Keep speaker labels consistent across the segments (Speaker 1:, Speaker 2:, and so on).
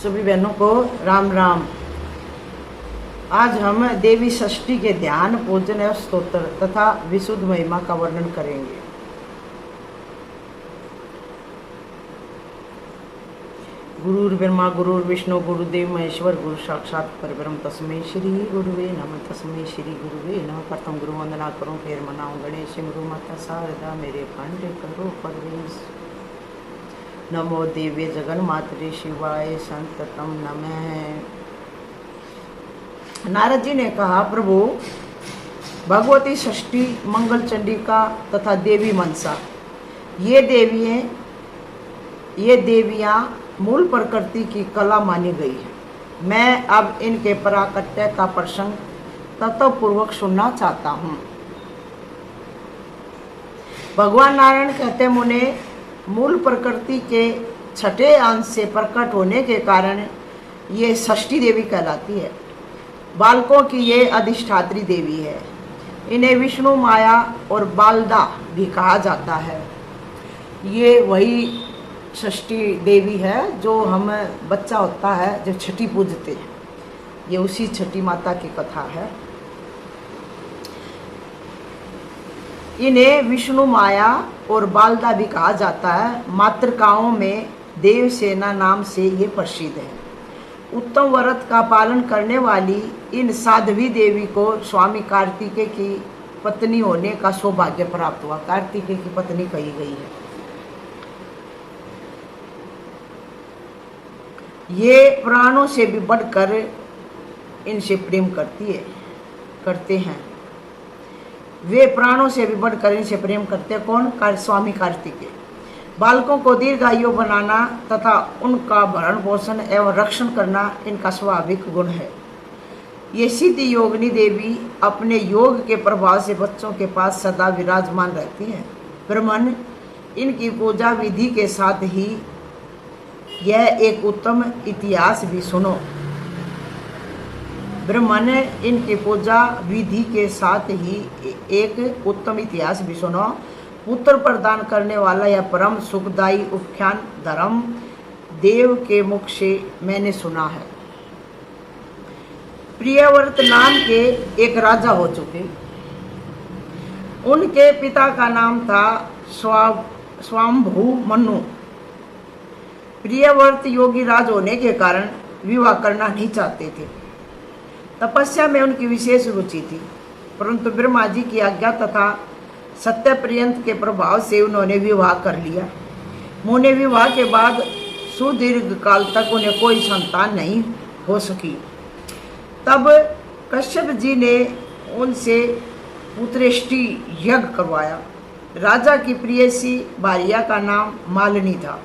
Speaker 1: सभी बहनों को राम राम। आज हम देवी षष्ठी के ध्यान, पूजन एवं स्तोत्र तथा विशुद्ध महिमा का वर्णन करेंगे। गुरुर्ब्रह्मा गुरुर्विष्णु गुरुदेव महेश्वर, गुरु साक्षात परब्रह्म तस्मै श्री गुरुवे नमः। तस्मै श्री गुरुवे नमः। प्रथम गुरु वंदना करूं, फिर मनाऊं गणेश गुरु माता शारदा, मेरे खंड करो परवेश। नमो दिव्य जगन मातृ शिवाय संततम नमः। नारद जी ने कहा, प्रभु भगवती षष्ठी, मंगल चंडिका तथा देवी मनसा, ये देवियां मूल प्रकृति की कला मानी गई है। मैं अब इनके प्राकट्य का प्रसंग तत्वपूर्वक सुनना चाहता हूँ। भगवान नारायण कहते, मुने मूल प्रकृति के छठे अंश से प्रकट होने के कारण ये षष्ठी देवी कहलाती है। बालकों की ये अधिष्ठात्री देवी है। इन्हें विष्णु, माया और बालदा भी कहा जाता है। ये वही षष्ठी देवी है जो हम बच्चा होता है जब छठी पूजते हैं, ये उसी छठी माता की कथा है। इन्हें विष्णु, माया और बालदा भी कहा जाता है। मातृकाओं में देवसेना नाम से ये प्रसिद्ध है। उत्तम व्रत का पालन करने वाली इन साध्वी देवी को स्वामी कार्तिकेय की पत्नी होने का सौभाग्य प्राप्त हुआ। कार्तिकेय की पत्नी कही गई है। ये प्राणों से भी बढ़कर इनसे प्रेम करते हैं। वे प्राणों से भी बढ़कर इनसे प्रेम करते हैं। कौन? स्वामी कार्तिकेय। बालकों को दीर्घायु बनाना तथा उनका भरण पोषण एवं रक्षण करना इनका स्वाभाविक गुण है। ये सिद्ध योगिनी देवी अपने योग के प्रभाव से बच्चों के पास सदा विराजमान रहती हैं। ब्राह्मण इनकी पूजा विधि के साथ ही यह एक उत्तम इतिहास भी सुनो। ब्राह्मण इनकी पूजा विधि के साथ ही एक उत्तम इतिहास भी सुनो। पुत्र प्रदान करने वाला यह परम सुखदायी उपाख्यान धर्म देव के मुख से मैंने सुना है। प्रियव्रत नाम के एक राजा हो चुके। उनके पिता का नाम था स्वाम्भु मनु। प्रियव्रत योगी राज होने के कारण विवाह करना नहीं चाहते थे। तपस्या में उनकी विशेष रुचि थी, परंतु ब्रह्मा जी की आज्ञा तथा सत्य पर्यंत के प्रभाव से उन्होंने विवाह कर लिया। मुने विवाह के बाद सुदीर्घ काल तक उन्हें कोई संतान नहीं हो सकी। तब कश्यप जी ने उनसे पुत्रेष्टि यज्ञ करवाया। राजा की प्रियसी भार्या का नाम मालिनी था।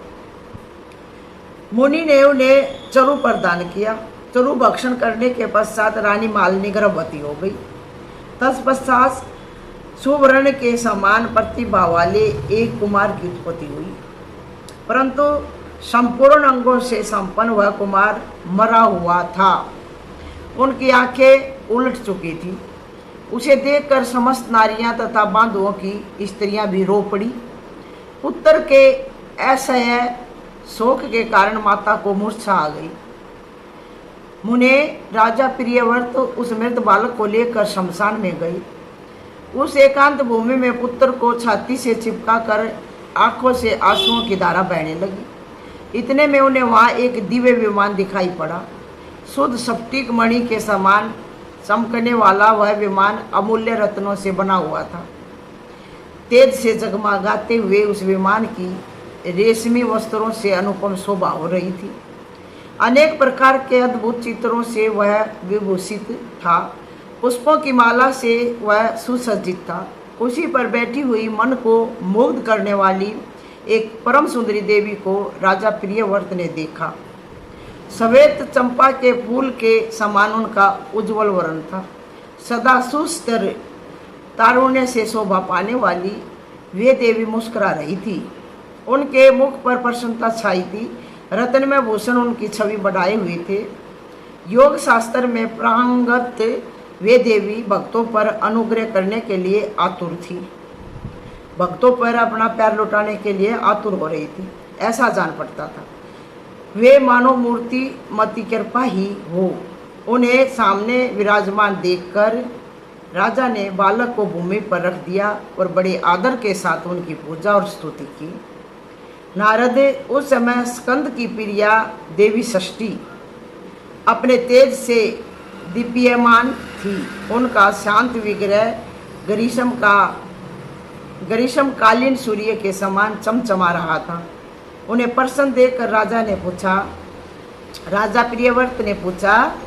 Speaker 1: मुनि ने उन्हें चरु प्रदान किया। चरु भक्षण करने के पश्चात रानी मालिनी गर्भवती हो गई। तत्पश्चात सुवर्ण के समान प्रतिभा वाले एक कुमार की उत्पत्ति हुई, परंतु संपूर्ण अंगों से संपन्न वह कुमार मरा हुआ था। उनकी आंखें उलट चुकी थी। उसे देखकर समस्त नारियां तथा बांधुओं की स्त्रियां भी रो पड़ी। पुत्र के असह्य शोक के कारण माता को मूर्छा आ गई। मुने राजा प्रियव्रत उस मृत बालक को लेकर शमशान में गए। उस एकांत भूमि में पुत्र को छाती से चिपका कर आंखों से आंसुओं की धारा बहने लगी। इतने में उन्हें वहाँ एक दिव्य विमान दिखाई पड़ा। शुद्ध स्फटिक मणि के समान चमकने वाला वह विमान अमूल्य रत्नों से बना हुआ था। तेज से जगमगाते हुए उस विमान की रेशमी वस्त्रों से अनुपम शोभा हो रही थी। अनेक प्रकार के अद्भुत चित्रों से वह विभूषित था। पुष्पों की माला से वह सुसज्जित था। उसी पर बैठी हुई मन को मुग्ध करने वाली एक परम सुंदरी देवी को राजा प्रियव्रत ने देखा। श्वेत चंपा के फूल के समान उनका उज्ज्वल वर्ण था। सदा सुस्तर तारुण्य से शोभा पाने वाली वे देवी मुस्कुरा रही थी। उनके मुख पर प्रसन्नता छाई थी। रत्न में भूषण उनकी छवि बढ़ाए हुए थे। योग शास्त्र में प्रांगत वे देवी भक्तों पर अनुग्रह करने के लिए आतुर थी। भक्तों पर अपना प्यार लुटाने के लिए आतुर हो रही थी, ऐसा जान पड़ता था। वे मानो मूर्ति मति कृपा ही हो। उन्हें सामने विराजमान देखकर राजा ने बालक को भूमि पर रख दिया और बड़े आदर के साथ उनकी पूजा और स्तुति की। नारद उस समय स्कंद की प्रिया देवी षष्ठी अपने तेज से दीप्यमान थी। उनका शांत विग्रह ग्रीष्मकालीन सूर्य के समान चमचमा रहा था। उन्हें प्रसन्न देखकर राजा प्रियव्रत ने पूछा,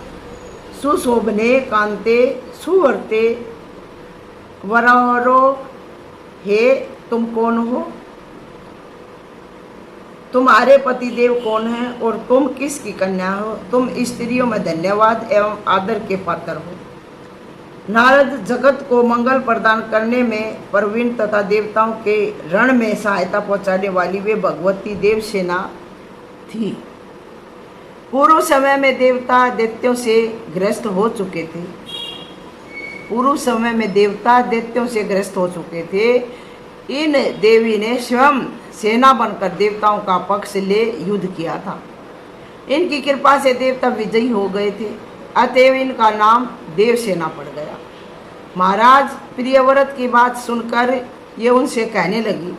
Speaker 1: सुशोभने कांते सुवर्ते वरो हे, तुम कौन हो? तुम्हारे पतिदेव कौन हैं और तुम किसकी कन्या हो? तुम स्त्रियों में धन्यवाद एवं आदर के पात्र हो। नारद जगत को मंगल प्रदान करने में प्रवीण तथा देवताओं के रण में सहायता पहुंचाने वाली वे भगवती देवसेना थी। पूर्व समय में देवता दैत्यों से ग्रस्त हो चुके थे। इन देवी ने स्वयं सेना बनकर देवताओं का पक्ष ले युद्ध किया था। इनकी कृपा से देवता विजयी हो गए थे, अतएव इनका नाम देवसेना पड़ गया। महाराज प्रियव्रत की बात सुनकर ये उनसे कहने लगी।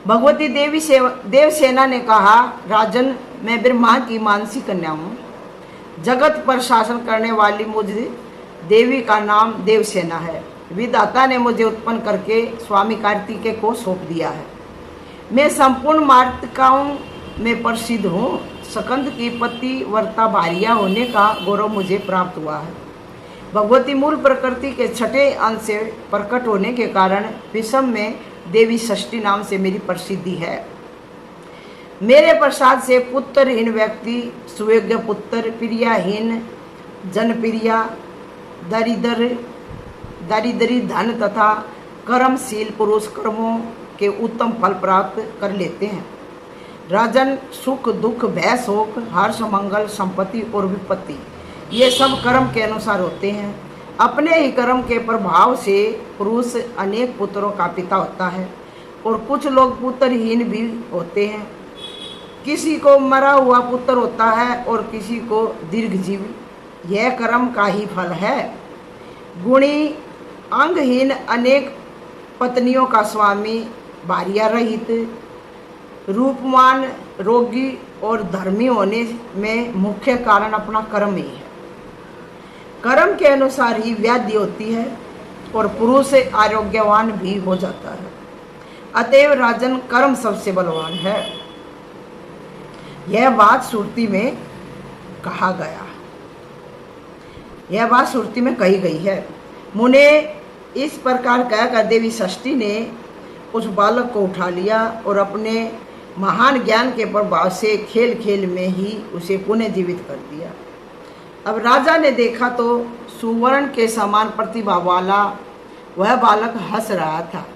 Speaker 1: भगवती देवसेना ने कहा, राजन, मैं ब्रह्मा की मानसी कन्या हूँ। जगत पर शासन करने वाली मुझ देवी का नाम देवसेना है। विधाता ने मुझे उत्पन्न करके स्वामी कार्तिकेय को सौंप दिया है। मैं संपूर्ण मार्तिकाओं में प्रसिद्ध हूँ। स्कंद की पतिव्रता भार्या होने का गौरव मुझे प्राप्त हुआ है। भगवती मूल प्रकृति के छठे अंश से प्रकट होने के कारण विषम में देवी षष्ठी नाम से मेरी प्रसिद्धि है। मेरे प्रसाद से पुत्रहीन व्यक्ति सुयोग्य पुत्र, प्रियाहीन जनप्रिया, दरिद्री धन तथा कर्मशील पुरुष कर्मों के उत्तम फल प्राप्त कर लेते हैं। राजन, सुख दुख भय शोक हर्ष मंगल संपत्ति और विपत्ति ये सब कर्म के अनुसार होते हैं। अपने ही कर्म के प्रभाव से पुरुष अनेक पुत्रों का पिता होता है और कुछ लोग पुत्रहीन भी होते हैं। किसी को मरा हुआ पुत्र होता है और किसी को दीर्घजीवी। यह कर्म का ही फल है। गुणी अंगहीन अनेक पत्नियों का स्वामी, भार्या रहित, रूपवान, रोगी और धर्मी होने में मुख्य कारण अपना कर्म ही है। कर्म के अनुसार ही व्याधि होती है और पुरुष आरोग्यवान भी हो जाता है। अतएव राजन, कर्म सबसे बलवान है। यह बात श्रुति में कही गई है। मुने इस प्रकार कहकर देवी षष्ठी ने उस बालक को उठा लिया और अपने महान ज्ञान के प्रभाव से खेल खेल में ही उसे पुनः जीवित कर दिया। अब राजा ने देखा तो सुवर्ण के समान प्रतिभा वाला वह बालक हंस रहा था।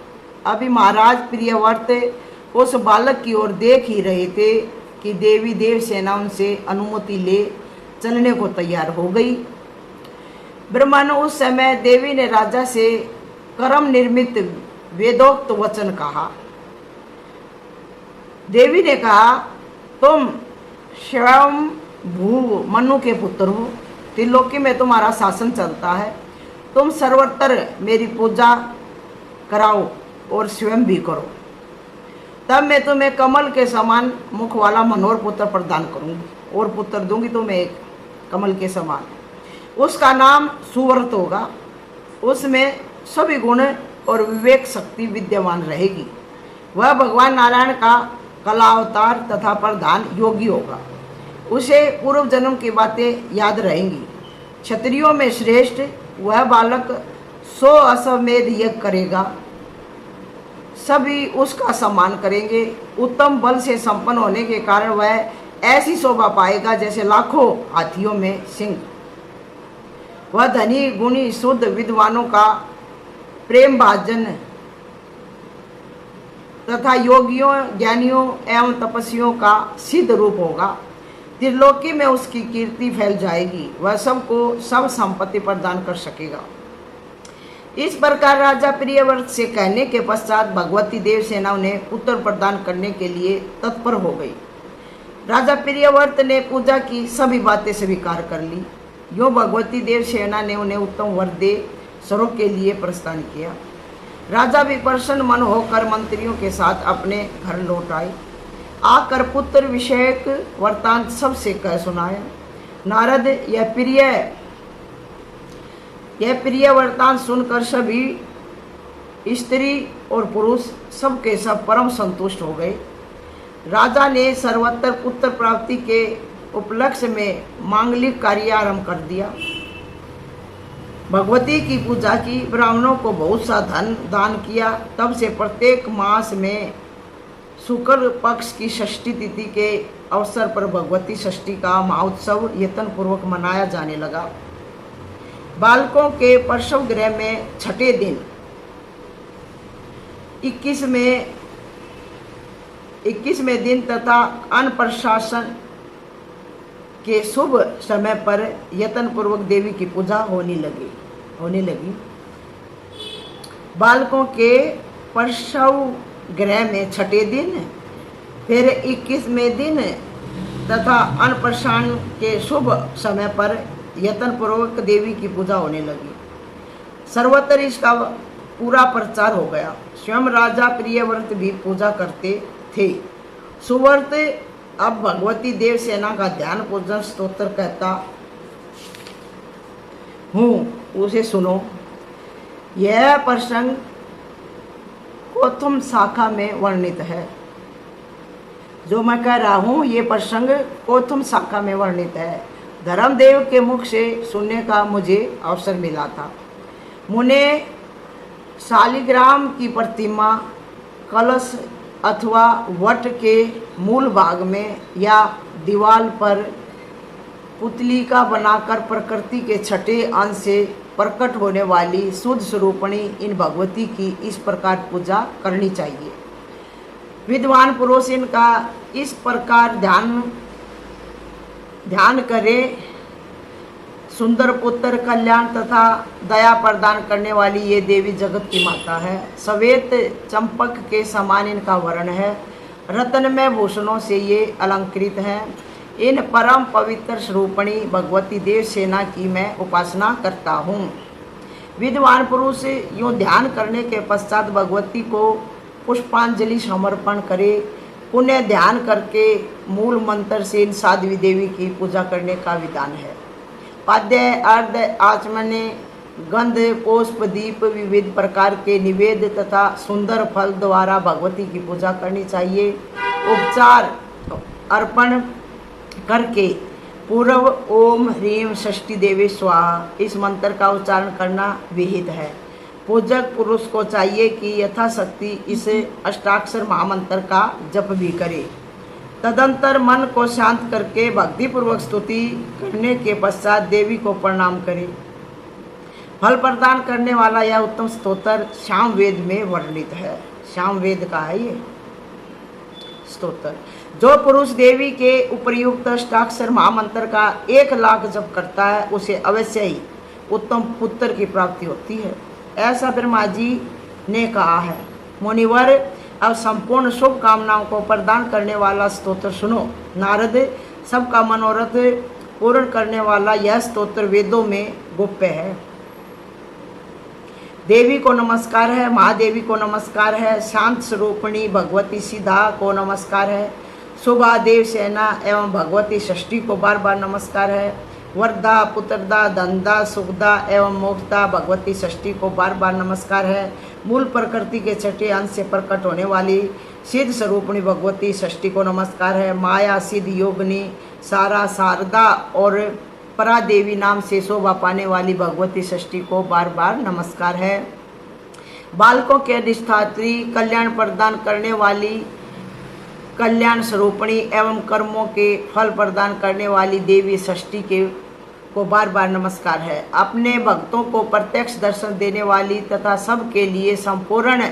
Speaker 1: अभी महाराज प्रियव्रत उस बालक की ओर देख ही रहे थे कि देवी देवसेना उनसे अनुमति ले चलने को तैयार हो गई। ब्रह्मन उस समय देवी ने राजा से कर्म निर्मित वेदोक्त वचन कहा। देवी ने कहा, तुम स्वयं भू मनु के पुत्र हो। त्रिलोकी में तुम्हारा शासन चलता है। तुम सर्वत्र मेरी पूजा कराओ और स्वयं भी करो, तब मैं तुम्हें कमल के समान मुख वाला मनोहर पुत्र प्रदान करूंगी और पुत्र दूंगी तुम्हें एक कमल के समान। उसका नाम सुव्रत होगा। उसमें सभी गुण और विवेक शक्ति विद्यमान रहेगी। वह भगवान नारायण का कला अवतार तथा प्रधान योगी होगा। उसे पूर्व जन्म की बातें याद रहेंगी। क्षत्रियों में श्रेष्ठ वह बालक 100 अश्वमेध यज्ञ करेगा। सभी उसका सम्मान करेंगे। उत्तम बल से संपन्न होने के कारण वह ऐसी शोभा पाएगा जैसे लाखों हाथियों में सिंह। वह धनी गुणी शुद्ध विद्वानों का प्रेम भाजन तथा योगियों ज्ञानियों एवं तपस्वियों का सिद्ध रूप होगा। त्रिलोकी में उसकी कीर्ति फैल जाएगी। वह सबको सब संपत्ति प्रदान कर सकेगा। इस प्रकार राजा प्रियव्रत से कहने के पश्चात भगवती देवसेना उन्हें पुत्र प्रदान करने के लिए तत्पर हो गई। राजा प्रियव्रत ने पूजा की सभी बातें स्वीकार कर ली। यो भगवती देवसेना ने उन्हें उत्तम वर दे स्वरूप के लिए प्रस्थान किया। राजा भी प्रसन्न मन होकर मंत्रियों के साथ अपने घर लौट आए। आकर पुत्र विषयक वृत्तांत सबसे कह सुनाया। नारद यह प्रिय वृत्तांत सुनकर सभी स्त्री और पुरुष सबके सब परम संतुष्ट हो गए। राजा ने सर्वत्र पुत्र प्राप्ति के उपलक्ष्य में मांगलिक कार्य आरंभ कर दिया। भगवती की पूजा की, ब्राह्मणों को बहुत सा धन दान किया। तब से प्रत्येक मास में शुक्ल पक्ष की षष्ठी तिथि के अवसर पर भगवती षष्ठी का महोत्सव यत्न पूर्वक मनाया जाने लगा। बालकों के प्रसव गृह में छठे दिन 21वें दिन तथा अन्नप्रशासन के शुभ समय पर यत्न पूर्वक देवी की पूजा होने लगी। बालकों के प्रसव गृह में छठे दिन, फिर 21वें दिन तथा अन्नप्रशासन के शुभ समय पर यत्न पूर्वक देवी की पूजा होने लगी। सर्वत्र इसका पूरा प्रचार हो गया। स्वयं राजा प्रियव्रत भी पूजा करते थे। सुव्रत अब भगवती देवसेना का ध्यान पूजन स्तोत्र कहता हूँ, उसे सुनो। यह प्रसंग कोथम शाखा में वर्णित है। जो मैं कह रहा हूँ ये प्रसंग कोथम शाखा में वर्णित है। धर्मदेव के मुख से सुनने का मुझे अवसर मिला था। मुने शालिग्राम की प्रतिमा कलश अथवा वट के मूल भाग में या दीवार पर पुतलिका बनाकर प्रकृति के छठे अंश से प्रकट होने वाली शुद्ध स्वरूपणी इन भगवती की इस प्रकार पूजा करनी चाहिए। विद्वान पुरुष इनका इस प्रकार ध्यान करे। सुंदर पुत्र, कल्याण तथा दया प्रदान करने वाली ये देवी जगत की माता है। श्वेत चंपक के समान इनका वर्ण है। रत्नमय भूषणों से ये अलंकृत है। इन परम पवित्र स्वरूपणी भगवती देवसेना की मैं उपासना करता हूँ। विद्वान पुरुष यूँ ध्यान करने के पश्चात भगवती को पुष्पांजलि समर्पण करे। पुण्य ध्यान करके मूल मंत्र से इन साध्वी देवी की पूजा करने का विधान है। पाद्य, अर्ध, आचमने, गंध, पुष्प, दीप, विविध प्रकार के निवेद्य तथा सुंदर फल द्वारा भगवती की पूजा करनी चाहिए। उपचार अर्पण करके पूर्व ओम ह्रीं षष्ठी देवी स्वाहा इस मंत्र का उच्चारण करना विहित है। पूजक पुरुष को चाहिए कि यथाशक्ति इस अष्टाक्षर महामंत्र का जप भी करे। तदंतर मन को शांत करके भक्तिपूर्वक स्तुति करने के पश्चात देवी को प्रणाम करे। फल प्रदान करने वाला यह उत्तम स्तोत्र सामवेद में वर्णित है। सामवेद का है ये स्तोत्र। जो पुरुष देवी के उपर्युक्त अष्टाक्षर महामंत्र का 1 लाख जप करता है उसे अवश्य ही उत्तम पुत्र की प्राप्ति होती है, ऐसा ब्रह्मा जी ने कहा है। मुनिवर, अब संपूर्ण शुभ कामनाओं को प्रदान करने वाला स्तोत्र सुनो। नारद, सबका मनोरथ पूर्ण करने वाला यह स्तोत्र वेदों में गुप्त है। देवी को नमस्कार है, महादेवी को नमस्कार है, शांत स्वरूपिणी भगवती सीधा को नमस्कार है, शुभा देवसेना एवं भगवती षष्ठी को बार बार नमस्कार है। वरदा, पुत्रदा, धनदा, सुखदा एवं मोक्षदा भगवती षष्ठी को बार बार नमस्कार है। मूल प्रकृति के छठे अंश से प्रकट होने वाली सिद्ध स्वरूपिणी भगवती षष्ठी को नमस्कार है। माया, सिद्ध, योगिनी, सारा, शारदा और परादेवी नाम से शोभा पाने वाली भगवती षष्ठी को बार बार नमस्कार है। बालकों के अधिष्ठात्री, कल्याण प्रदान करने वाली कल्याण स्वरूपिणी एवं कर्मों के फल प्रदान करने वाली देवी षष्ठी के को बार बार नमस्कार है। अपने भक्तों को प्रत्यक्ष दर्शन देने वाली तथा सबके लिए संपूर्ण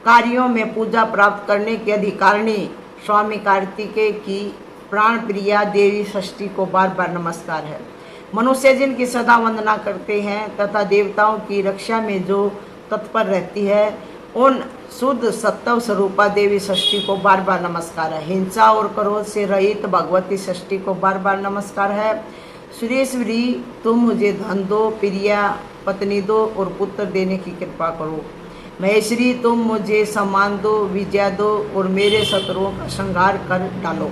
Speaker 1: कार्यों में पूजा प्राप्त करने की अधिकारिणी स्वामी कार्तिकेय की प्राण प्रिया देवी षष्ठी को बार बार नमस्कार है। मनुष्य जिनकी सदा वंदना करते हैं तथा देवताओं की रक्षा में जो तत्पर रहती है, उन शुद्ध सत्व स्वरूपा देवी षष्ठी को बार बार नमस्कार है। हिंसा और क्रोध से रहित भगवती षष्ठी को बार बार नमस्कार है। सुरेश्वरी, तुम मुझे धन दो, प्रिया पत्नी दो और पुत्र देने की कृपा करो। महेश्वरी, तुम मुझे सम्मान दो, विजय दो और मेरे शत्रुओं का संहार कर डालो।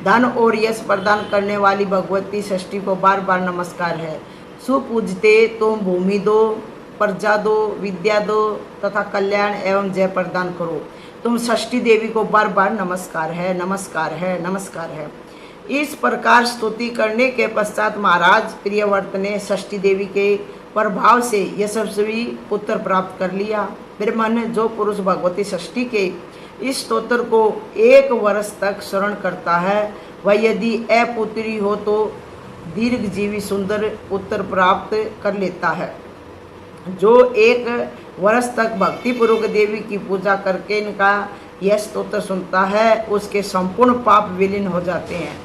Speaker 1: धन और यश प्रदान करने वाली भगवती षष्ठी को बार बार नमस्कार है। सुपूजते, तुम भूमि दो, प्रजा दो, विद्या दो तथा कल्याण एवं जय प्रदान करो। तुम षष्ठी देवी को बार बार नमस्कार है, नमस्कार है, नमस्कार है। इस प्रकार स्तुति करने के पश्चात महाराज प्रियव्रत ने षष्ठी देवी के प्रभाव से यशस्वी पुत्र प्राप्त कर लिया। ब्रह्मन, जो पुरुष भगवती षष्ठी के इस स्तोत्र को 1 वर्ष तक स्मरण करता है, वह यदि अपुत्री हो तो दीर्घजीवी सुंदर पुत्र प्राप्त कर लेता है। जो 1 वर्ष तक भक्तिपूर्वक देवी की पूजा करके इनका यह स्तोत्र सुनता है, उसके संपूर्ण पाप विलीन हो जाते हैं।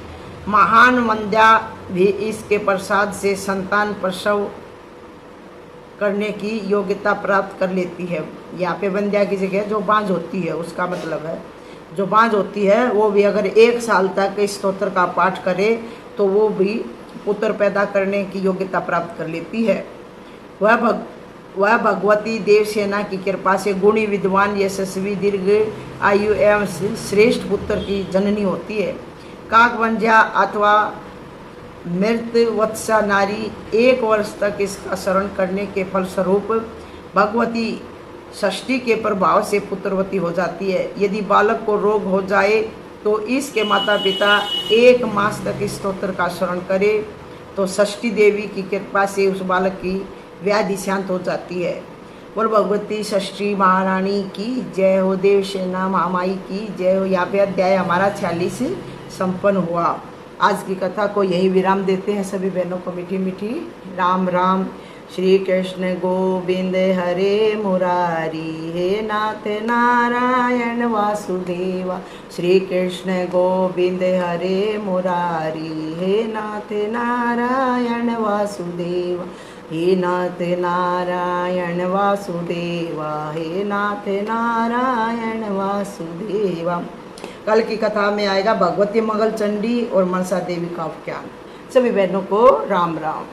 Speaker 1: महान वंद्या भी इसके प्रसाद से संतान प्रसव करने की योग्यता प्राप्त कर लेती है। यहाँ पे वंद्या की जगह जो बांझ होती है, उसका मतलब है जो बांझ होती है वो भी अगर 1 साल तक इस स्तोत्र का पाठ करे तो वो भी पुत्र पैदा करने की योग्यता प्राप्त कर लेती है। वह भगवती देवसेना की कृपा से गुणी, विद्वान, यशस्वी, दीर्घ आयु एवं श्रेष्ठ पुत्र की जननी होती है। काकवंजा अथवा मृत वत्सा नारी 1 वर्ष तक इसका शरण करने के फलस्वरूप भगवती षष्ठी के प्रभाव से पुत्रवती हो जाती है। यदि बालक को रोग हो जाए तो इसके माता पिता 1 मास तक इस स्तोत्र का शरण करे तो षष्ठी देवी की कृपा से उस बालक की व्याधि शांत हो जाती है। बोल भगवती षष्ठी महारानी की जय हो, देवसेना महामाई की जय हो। यहाँ पे अध्याय हमारा 46 संपन्न हुआ। आज की कथा को यही विराम देते हैं। सभी बहनों को मीठी मीठी राम राम। श्री कृष्ण गोविंद हरे मुरारी, हे नाथ नारायण वासुदेवा। श्री कृष्ण गोविंद हरे मुरारी, हे नाथ नारायण वासुदेवा। हे नाथ नारायण वासुदेवा, हे नाथ नारायण वासुदेवा। कल की कथा में आएगा भगवती मंगल चंडी और मनसा देवी का उपख्यान। सभी बहनों को राम राम।